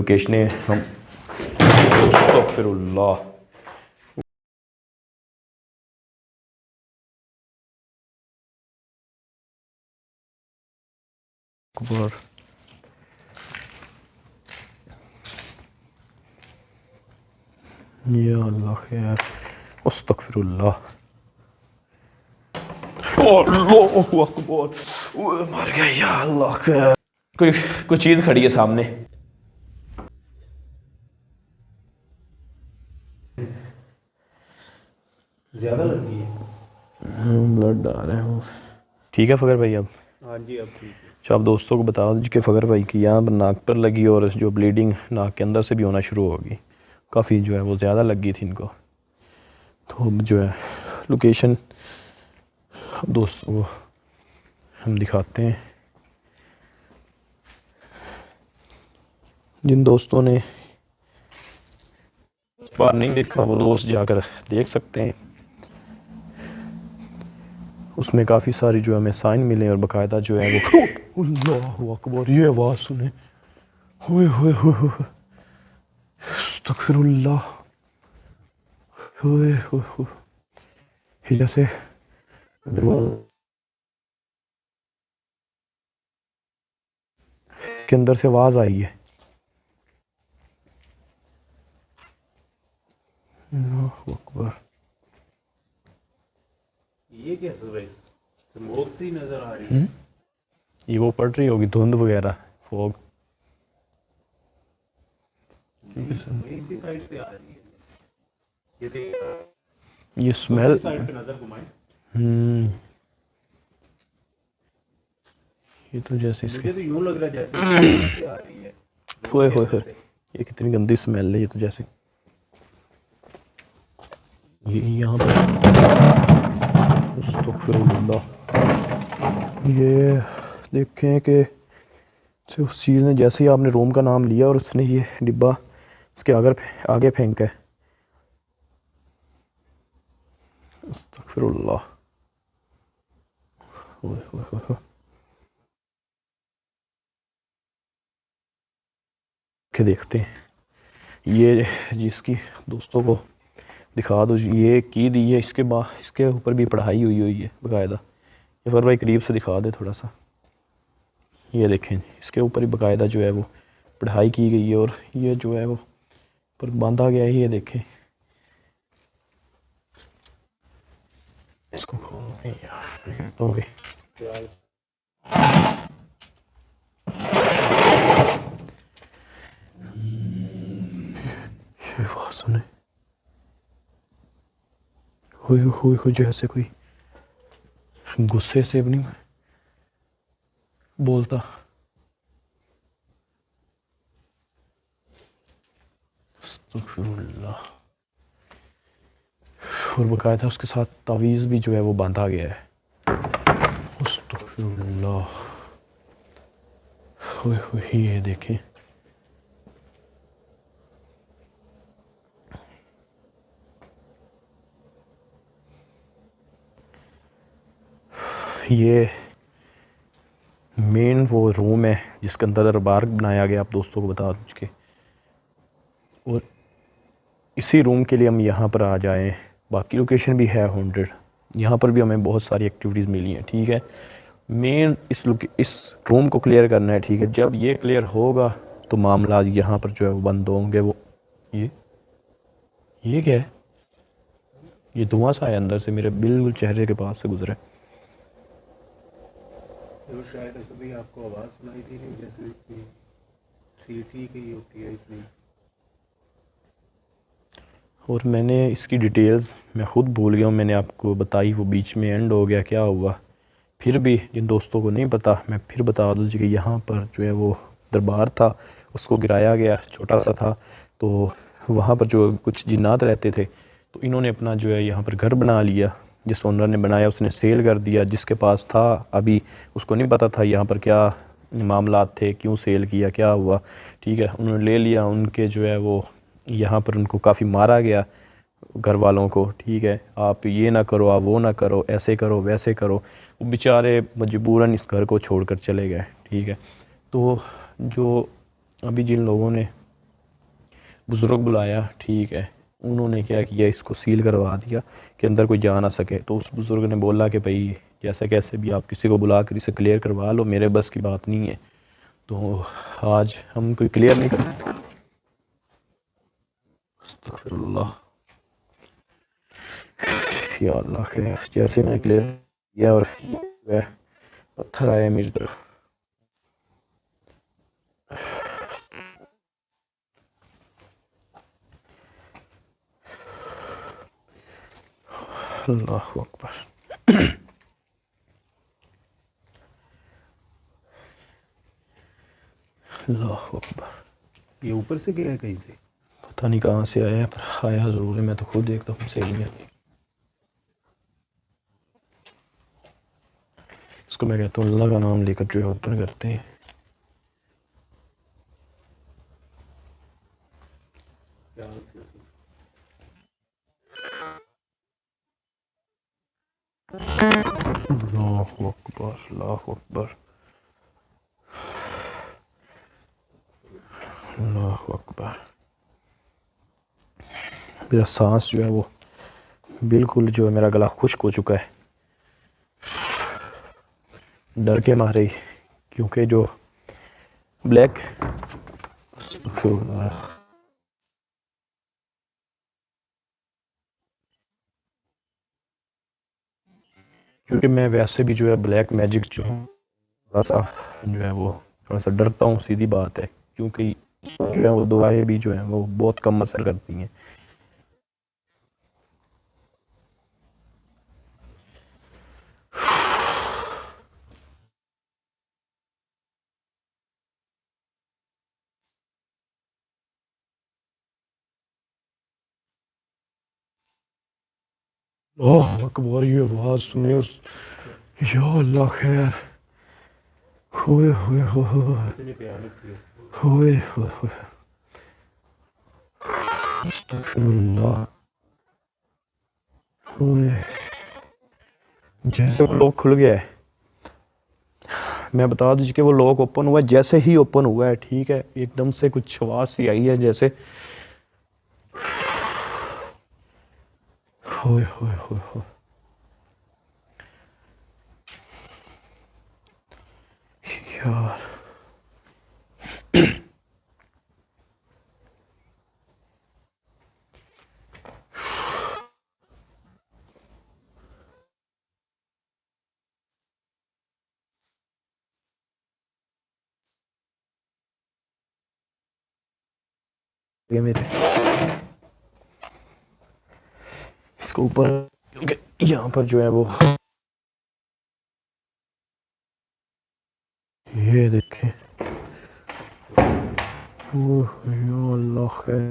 लोकेशनें हम अस्तगफिरुल्लाह अकबर। या अल्लाह खैर, अस्तगफिरुल्लाह, अल्लाहु अकबर, मर गया, या अल्लाह खैर। कोई चीज़ खड़ी है सामने। ज़्यादा लगी है। ब्लड आ रहे हैं। ठीक है फ़कर भाई, अब हाँ जी, अब ठीक है। अच्छा, आप दोस्तों को बता दीजिए कि फ़कर भाई की यहाँ पर नाक पर लगी और जो ब्लीडिंग नाक के अंदर से भी होना शुरू होगी, काफ़ी जो है वो ज़्यादा लगी थी इनको। तो अब जो है लोकेशन दोस्तों को हम दिखाते हैं। जिन दोस्तों ने बार नहीं देखा वो दोस्त जाकर देख सकते हैं। उसमें काफ़ी सारी जो हमें साइन मिले और बाकायदा जो है वो अल्लाहु अकबर, ये आवाज़ सुने, हुए हुए हुए, अस्तगफिरुल्लाह, हुए हुए, जैसे के अंदर से आवाज़ आई है। अल्लाहु अकबर। ये कैसे भाई, स्मोक सी नजर आ रही है। ये वो पड़ रही होगी धुंध वगैरह, फॉग। इसी साइड से आ रही है। ये देख, ये स्मेल, साइड पे नजर घुमाए। ये तो जैसे इसके मुझे तो यूं लग रहा है जैसे से आ रही है। होए होए होए, ये कितनी गंदी स्मेल है। ये तो जैसे ये यहाँ पर अस्तगफिरुल्लाह, ये देखें कि उस चीज़ ने जैसे ही आपने रूम का नाम लिया और उसने ये डिब्बा उसके आगे फेंका है। अस्तगफिरुल्लाह, होए होए होए, के देखते हैं ये जिसकी दोस्तों को दिखा दो। ये की दी है, इसके बाद इसके ऊपर भी पढ़ाई हुई है बाकायदा। ये फिर भाई करीब से दिखा दे थोड़ा सा। ये देखें, इसके ऊपर ही बाकायदा जो है वो पढ़ाई की गई है और ये जो है वो पर बांधा गया है। ये देखें, इसको खोलते हैं यार, तो भी ये आवाज़ सुने, हुई जैसे कोई गुस्से से भी नहीं बोलता। अस्तगफिरुल्लाह, और बकायदा उसके साथ तावीज़ भी जो है वो बांधा गया है। अस्तगफिरुल्लाह, ये देखें, ये मेन वो रूम है जिसके अंदर दरबार बनाया गया, आप दोस्तों को बता के। और इसी रूम के लिए हम यहाँ पर आ जाएं। बाकी लोकेशन भी है 100, यहाँ पर भी हमें बहुत सारी एक्टिविटीज़ मिली हैं। ठीक है, मेन इस रूम को क्लियर करना है। ठीक है, जब ये क्लियर होगा तो मामला यहाँ पर जो है वो बंद होंगे। वो ये क्या है? ये धुआं सा है अंदर से, मेरे बिल्कुल चेहरे के पास से गुजरे। तो शायद असली आपको आवाज़ सुनाई दे रही है जैसे कि सीटी की होती है इतनी। और मैंने इसकी डिटेल्स मैं ख़ुद भूल गया हूँ, मैंने आपको बताई, वो बीच में एंड हो गया, क्या हुआ। फिर भी जिन दोस्तों को नहीं पता मैं फिर बता दूँ कि यहाँ पर जो है वो दरबार था, उसको गिराया गया, छोटा सा था। तो वहाँ पर जो कुछ जिन्नात रहते थे, तो इन्होंने अपना जो है यहाँ पर घर बना लिया। जिस ओनर ने बनाया उसने सेल कर दिया, जिसके पास था अभी उसको नहीं पता था यहाँ पर क्या मामलात थे, क्यों सेल किया, क्या हुआ। ठीक है, उन्होंने ले लिया। उनके जो है वो यहाँ पर उनको काफ़ी मारा गया घर वालों को। ठीक है, आप ये ना करो, आप वो ना करो, ऐसे करो वैसे करो। वो बेचारे मजबूरन इस घर को छोड़कर चले गए। ठीक है, तो जो अभी जिन लोगों ने बुज़ुर्ग बुलाया, ठीक है, उन्होंने क्या किया, इसको सील करवा दिया कि अंदर कोई जा ना सके। तो उस बुज़ुर्ग ने बोला कि भाई जैसे कैसे भी आप किसी को बुला कर इसे क्लियर करवा लो, मेरे बस की बात नहीं है। तो आज हम कोई क्लियर नहीं कर, अस्तगफिरुल्लाह, या अल्लाह खैर। जैसे मैंने क्लियर किया और वह पत्थर आया मेरी तरफ। अल्लाह अकबर, अल्लाह अकबर। ये ऊपर से गया है कहीं से? पता नहीं कहाँ से आया है, पर आया ज़रूर है। मैं तो खुद देखता हूँ सही में। इसको मैं कहता हूँ अल्लाह का नाम लेकर जो है ओपन करते हैं। अल्लाह अकबर, अल्लाह अकबर, अल्लाह अकबर। मेरा सांस जो है वो बिल्कुल जो है, मेरा गला खुश्क हो चुका है डर के मारे ही, क्योंकि जो ब्लैक, क्योंकि मैं वैसे भी जो है ब्लैक मैजिक जो है थोड़ा सा जो है वो थोड़ा सा डरता हूँ, सीधी बात है। क्योंकि जो है वो दुआएं भी जो है वो बहुत कम असर करती हैं। ओह अकबर, ये आवाज़ सुने उस, या अल्लाह खैर, होए होए होए होए इतनी भयानक थी उसकी। होए होए होए, अस्तगफिरुल्लाह, होए। जैसे वो लॉक खुल गया है, मैं बता दीजिए कि वो लॉक ओपन हुआ है, जैसे ही ओपन हुआ है, ठीक है, एकदम से कुछ आवाज़ सी आई है जैसे, होए होए होए होए, यार ये मेरे इसको ऊपर, क्योंकि यहाँ पर जो है वो, ये देखें, ओह या अल्लाह खैर,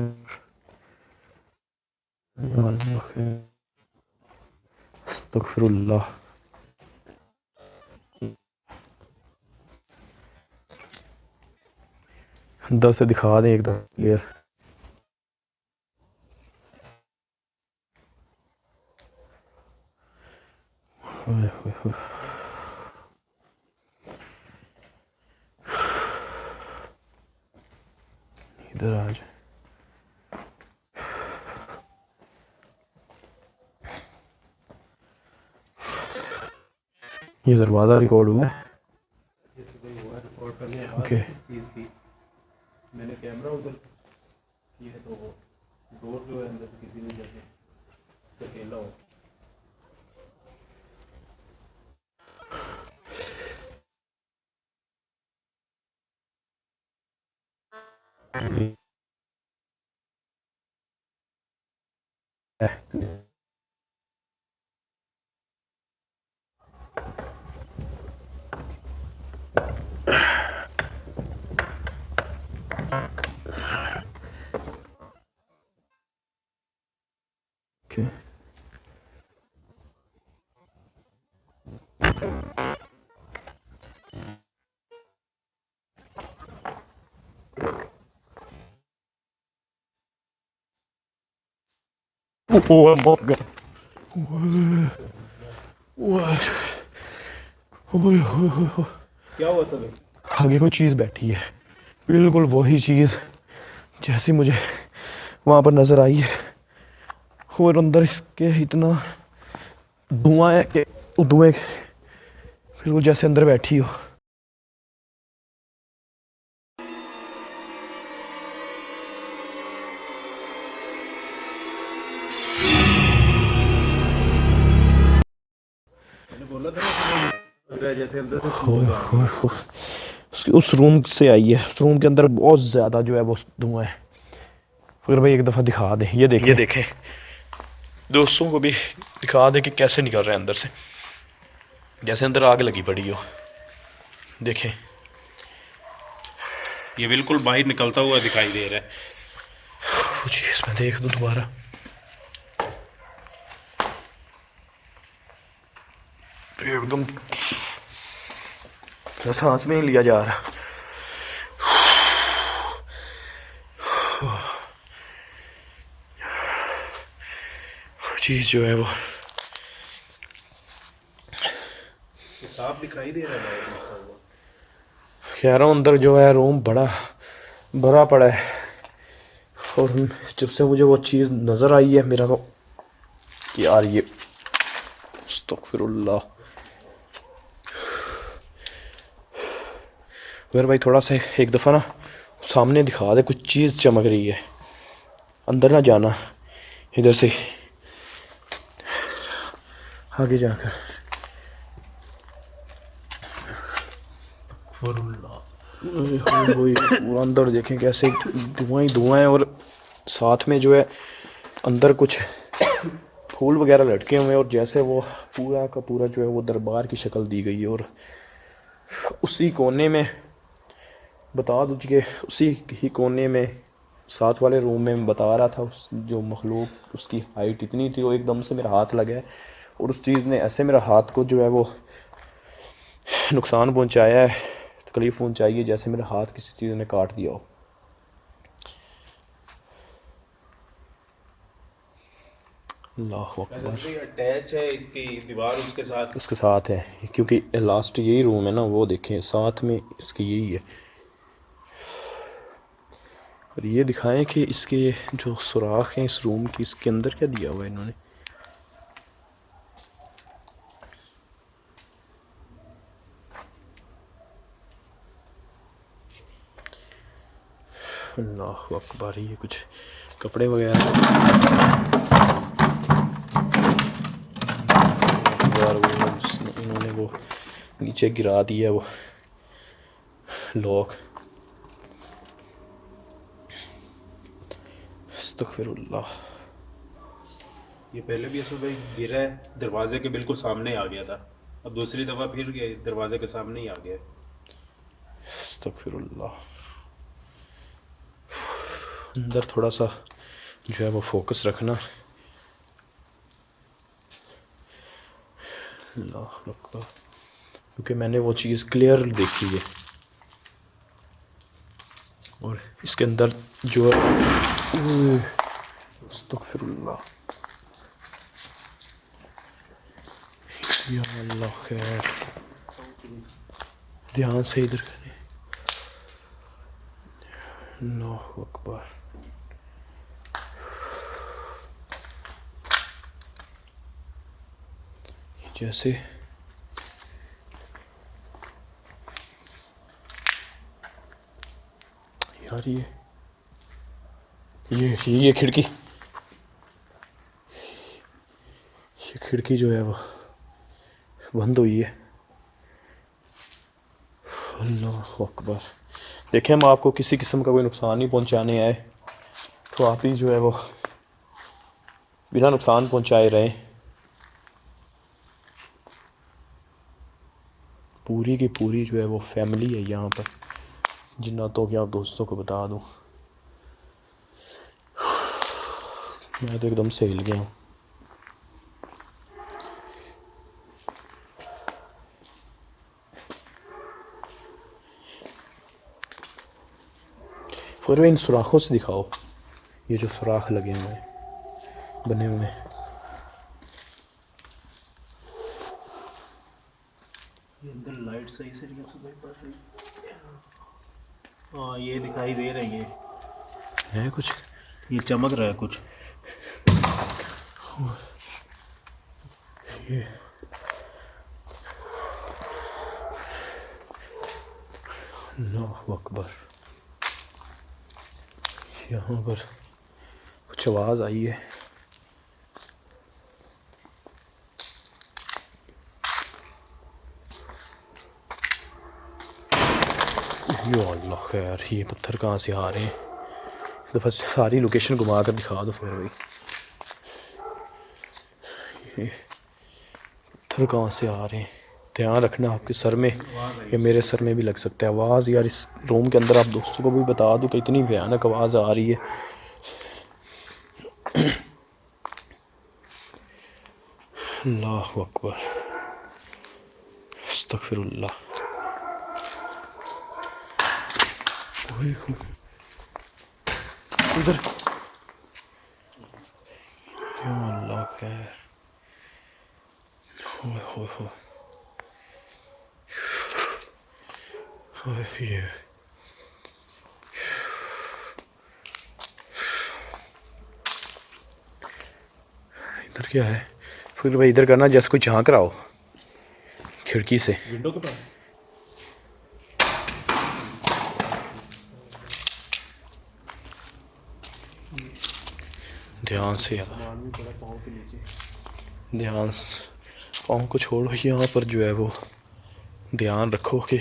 या अल्लाह खैर, अस्तगफिरुल्लाह। अंदर से दिखा दें एकदम क्लियर। इधर आ जाए, ये दरवाज़ा रिकॉर्ड हुआ है। ये सुबह हुआ रिकॉर्ड करने ओके, इस चीज़ की मैंने कैमरा उधर किया तो डोर जो है अंदर से किसी ने जैसे अकेला हो। ओके, ओह माय गॉड, ओह, क्या हुआ सब? आगे कोई चीज़ बैठी है, बिल्कुल वही चीज़ जैसी मुझे वहाँ पर नज़र आई है। और अंदर इसके इतना धुआं है कि धुएं फिर वो जैसे अंदर बैठी हो। मैंने बोला था ना कि जैसे अंदर से फूल आ रही है। उसकी उस रूम से आई है। उस रूम के अंदर बहुत ज़्यादा जो है वो धुआं है। फिर भाई एक दफ़ा दिखा दे, ये देखें दोस्तों को भी दिखा दे कि कैसे निकल रहे हैं अंदर से, जैसे अंदर आग लगी पड़ी हो। देखें, ये बिल्कुल बाहर निकलता हुआ दिखाई दे रहा है। कुछ इसमें देख दो दोबारा। एकदम सांस में ही लिया जा रहा। चीज़ जो है वो साफ दिखाई दे रहा है बाहर निकलता हुआ। कह रहा हूँ अंदर जो है रूम बड़ा भरा पड़ा है। और जब से मुझे वो चीज़ नज़र आई है मेरा तो यार ये अस्तगफिरुल्लाह। फिर भाई थोड़ा सा एक दफ़ा ना सामने दिखा दे, कुछ चीज़ चमक रही है। अंदर ना जाना, इधर से आगे जाकर। वही पूरा अंदर देखें कैसे धुआं ही धुआं है। और साथ में जो है अंदर कुछ फूल वगैरह लटके हुए हैं। और जैसे वो पूरा का पूरा जो है वो दरबार की शक्ल दी गई है। और उसी कोने में बता दूँ कि उसी ही कोने में साथ वाले रूम में मैं बता रहा था, उस जो मखलूक उसकी हाइट इतनी थी वो एकदम से मेरा हाथ लगा है। और उस चीज़ ने ऐसे मेरा हाथ को जो है वो नुकसान पहुंचाया है, तकलीफ़ पहुंचाई है, जैसे मेरा हाथ किसी चीज़ ने काट दिया हो। अल्लाह अकबर। अटैच है इसकी दीवार उसके साथ है, क्योंकि लास्ट यही रूम है ना, वो देखें साथ में इसकी यही है। और ये दिखाएं कि इसके जो सुराख हैं इस रूम की, इसके अंदर क्या दिया हुआ है इन्होंने। अल्लाह अकबर। ये कुछ कपड़े वगैरह इन्होंने वो नीचे गिरा दिया वो लॉक। अस्तगफिरुल्लाह। ये पहले भी ऐसा भाई गिरा है, दरवाजे के बिल्कुल सामने आ गया था। अब दूसरी दफ़ा फिर गया, दरवाजे के सामने ही आ गया। अस्तगफिरुल्लाह। अंदर थोड़ा सा जो है वो फोकस रखना। अल्लाह अकबर। क्योंकि मैंने वो चीज़ क्लियर देखी है। और इसके अंदर जो है अस्तगफिरुल्लाह। या अल्लाह खैर, ध्यान से इधर करें। अल्लाह अकबर। जैसे यार ये खिड़की, ये खिड़की जो है वो बंद हुई है। अल्लाह अकबर। देखें, हम आपको किसी किस्म का कोई नुकसान नहीं पहुंचाने आए, तो आप ही जो है वो बिना नुकसान पहुंचाए रहें। पूरी की पूरी जो है वो फैमिली है यहाँ पर, जिन्नातों की आप दोस्तों को बता दूँ। मैं तो एकदम से हिल गया हूँ। फिर इन सुराखों से दिखाओ, ये जो सुराख लगे हुए हैं, बने हुए हैं। ये अंदर लाइट सही से नहीं सुनाई पड़ रही। हाँ, ये दिखाई दे रही है कुछ ये चमक रहा है कुछ। ये अल्लाहु अकबर, यहाँ पर कुछ आवाज़ आई है। यो अल्लाह खैर, ये पत्थर कहाँ से आ रहे हैं? एक दफ़ा सारी लोकेशन घुमा कर दिखा दो फिर भाई। ये पत्थर कहाँ से आ रहे हैं? ध्यान रखना आपके सर में या मेरे सर में भी लग सकता है। आवाज़ यार इस रूम के अंदर आप दोस्तों को भी बता दो कि इतनी भयानक आवाज़ आ रही है। अल्लाहु अकबर, अस्तगफिरुल्लाह। इधर या अल्लाह खैर। हो ये इधर क्या है? फिर भाई इधर करना जैसे कोई झांक रहा हो खिड़की से। विंडो के पास ध्यान से यार, सामान भी पड़ा पाँव के नीचे। ध्यान, पाँव को छोड़ो, यहाँ पर जो है वो ध्यान रखो कि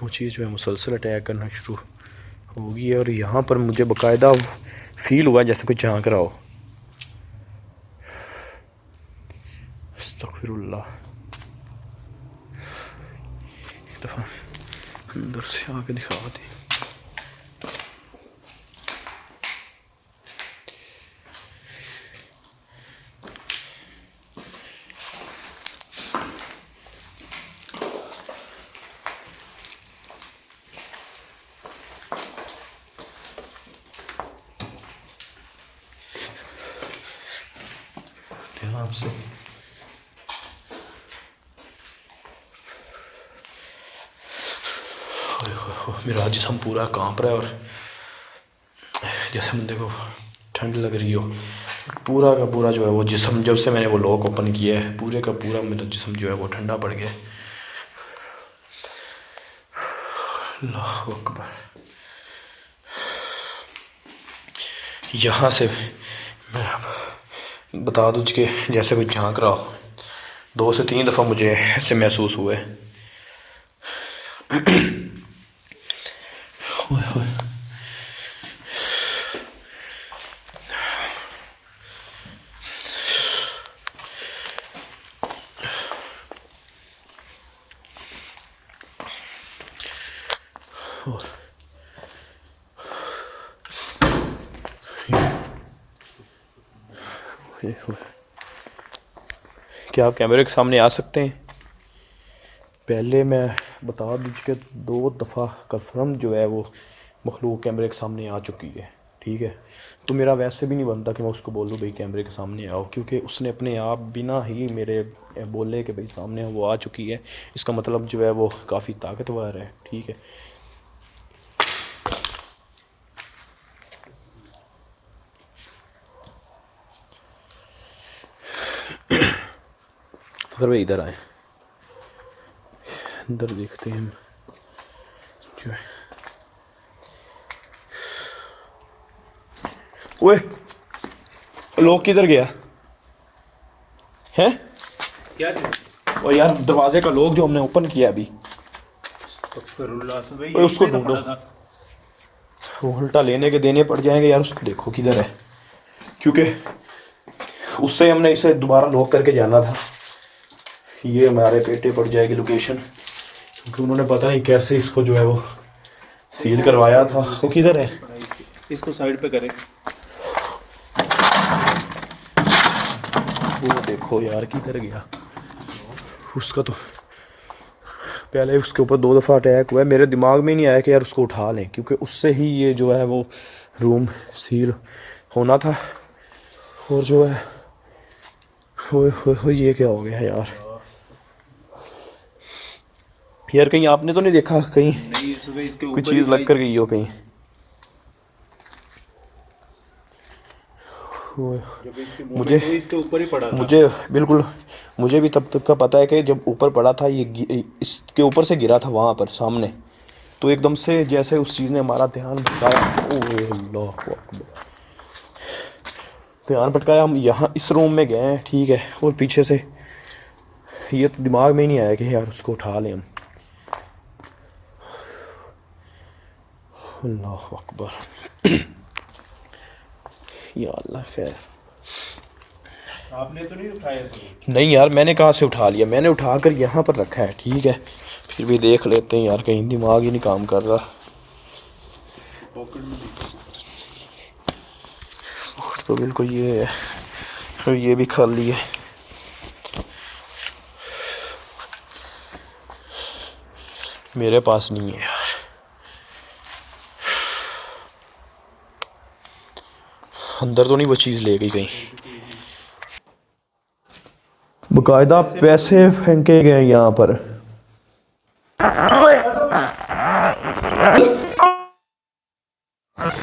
वो चीज़ जो है मुसलसल अटैक करना शुरू होगी है। और यहाँ पर मुझे बाकायदा फील हुआ जैसे कोई झांक रहा हो। अस्तगफिरुल्लाह। एक दफ़ा अंदर से आके दिखा दी। ध्यान से मेरा जिस्म पूरा कांप रहा है और जैसे बंदे को ठंड लग रही हो। पूरा का पूरा जो है वो जिस्म, जब से मैंने वो लॉक ओपन किया है पूरे का पूरा मेरा जिस्म जो है वो ठंडा पड़ गया। अल्लाहु अकबर। यहाँ से मैं अब बता दूँ कि जैसे कोई झांक रहा हो। 2 से 3 दफ़ा मुझे ऐसे महसूस हुए। क्या आप कैमरे के सामने आ सकते हैं? पहले मैं बता दूँ कि 2 दफ़ा कंफर्म जो है वो मखलूक कैमरे के सामने आ चुकी है, ठीक है। तो मेरा वैसे भी नहीं बनता कि मैं उसको बोलूँ भाई कैमरे के सामने आओ, क्योंकि उसने अपने आप बिना ही मेरे बोले कि भाई सामने वो आ चुकी है। इसका मतलब जो है वो काफ़ी ताकतवर है, ठीक है। फिर भाई इधर आए, अंदर देखते हैं हम जो है। ओए लोग किधर गया है? क्या और यार दरवाजे का लोग जो हमने ओपन किया अभी, ओए उसको ढूंढो। वो उल्टा लेने के देने पड़ जाएंगे यार। उसको देखो किधर है, क्योंकि उससे हमने इसे दोबारा लॉक करके जाना था। ये हमारे पेटे पड़ जाएगी लोकेशन, क्योंकि उन्होंने पता नहीं कैसे इसको जो है वो सील करवाया था। वो किधर है? इसको साइड पे करें। वो देखो यार किधर गया। उसका तो पहले उसके ऊपर 2 दफ़ा अटैक हुआ है। मेरे दिमाग में नहीं आया कि यार उसको उठा लें, क्योंकि उससे ही ये जो है वो रूम सील होना था। और जो है हो ये क्या हो गया यार? यार कहीं आपने तो नहीं देखा कहीं नहीं, इसके कोई चीज़ लग कर गई हो कहीं? जब इसकी मुझे movement हुई, इसके ऊपर ही पड़ा था। मुझे बिल्कुल, मुझे भी तब तक का पता है कि जब ऊपर पड़ा था ये इसके ऊपर से गिरा था वहाँ पर सामने, तो एकदम से जैसे उस चीज़ ने हमारा ध्यान भटकाया। ओह अल्लाह अकबर, ध्यान भटकाया। हम यहाँ इस रूम में गए हैं, ठीक है, और पीछे से ये तो दिमाग में ही नहीं आया कि यार उसको उठा लें हम। अल्लाह अकबर। या अल्लाह खैर। आपने तो नहीं उठाया इसको? नहीं यार, मैंने कहाँ से उठा लिया, मैंने उठा कर यहाँ पर रखा है, ठीक है। फिर भी देख लेते हैं यार, कहीं दिमाग ही नहीं काम कर रहा। पॉकेट में तो बिल्कुल ये है, तो ये भी खाली है। मेरे पास नहीं है यार। अंदर तो नहीं वो चीज़ ले गई कहीं? बकायदा पैसे फेंके गए यहाँ पर।